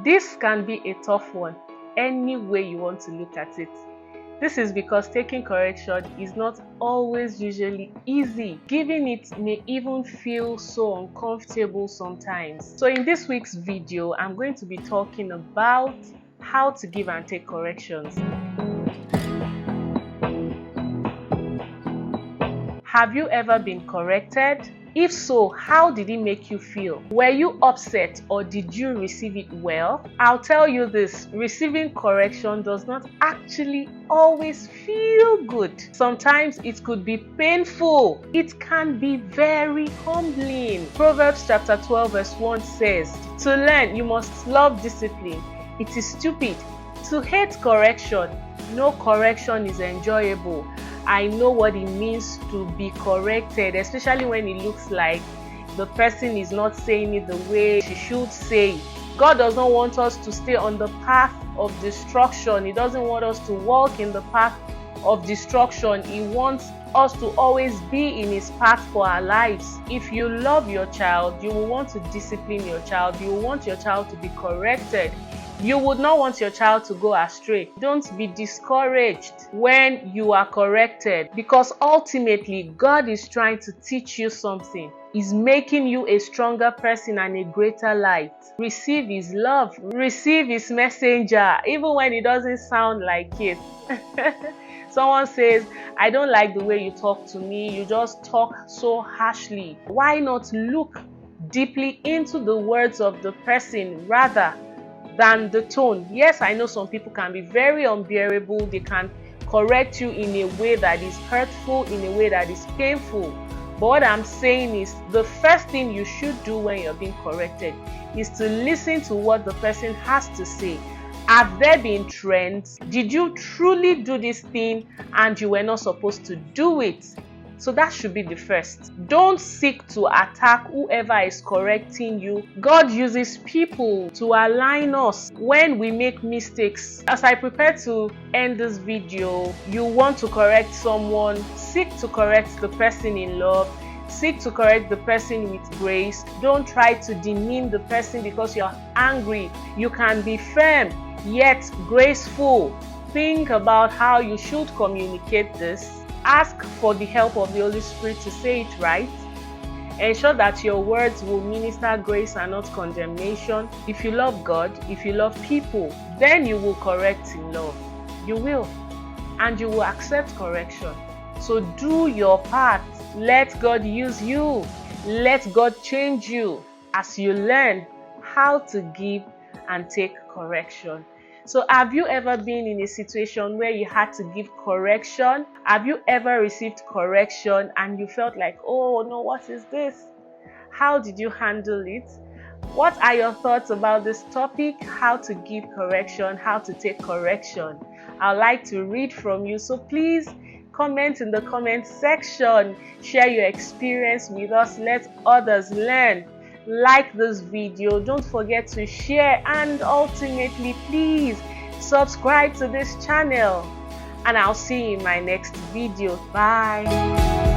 This can be a tough one, any way you want to look at it. This is because taking correction is not always usually easy. Giving it may even feel so uncomfortable sometimes. So in this week's video, I'm going to be talking about how to give and take corrections. Have you ever been corrected? If so, how did it make you feel? Were you upset or did you receive it well? I'll tell you this, receiving correction does not actually always feel good. Sometimes it could be painful. It can be very humbling. Proverbs chapter 12 verse 1 says, "To learn, you must love discipline. It is stupid to hate correction. No correction is enjoyable." I know what it means to be corrected, especially when it looks like the person is not saying it the way she should say it. God does not want us to stay on the path of destruction. He doesn't want us to walk in the path of destruction. He wants us to always be in His path for our lives. If you love your child, you will want to discipline your child. You will want your child to be corrected. You would not want your child to go astray. Don't be discouraged when you are corrected, because ultimately God is trying to teach you something. He's making you a stronger person and a greater light. Receive His love. Receive His messenger, even when it doesn't sound like it. Someone says, "I don't like the way you talk to me. You just talk so harshly." Why not look deeply into the words of the person rather than the tone? Yes, I know some people can be very unbearable. They can correct you in a way that is hurtful, in a way that is painful. But what I'm saying is, the first thing you should do when you're being corrected is to listen to what the person has to say. Have there been trends? Did you truly do this thing and you were not supposed to do it? So that should be the first. Don't seek to attack whoever is correcting you. God uses people to align us when we make mistakes. As I prepare to end this video, you want to correct someone, seek to correct the person in love. Seek to correct the person with grace. Don't try to demean the person because you're angry. You can be firm yet graceful. Think about how you should communicate this. Ask for the help of the Holy Spirit to say it right. Ensure that your words will minister grace and not condemnation. If you love God, if you love people, then you will correct in love. You will. And you will accept correction. So do your part. Let God use you. Let God change you as you learn how to give and take correction. So have you ever been in a situation where you had to give correction? Have you ever received correction and you felt like, "Oh no, what is this?" How did you handle it? What are your thoughts about this topic? How to give correction, how to take correction? I'd like to read from you, so please comment in the comment section. Share your experience with us. Let others learn. Like this video, don't forget to share, and ultimately please subscribe to this channel, and I'll see you in my next video. Bye.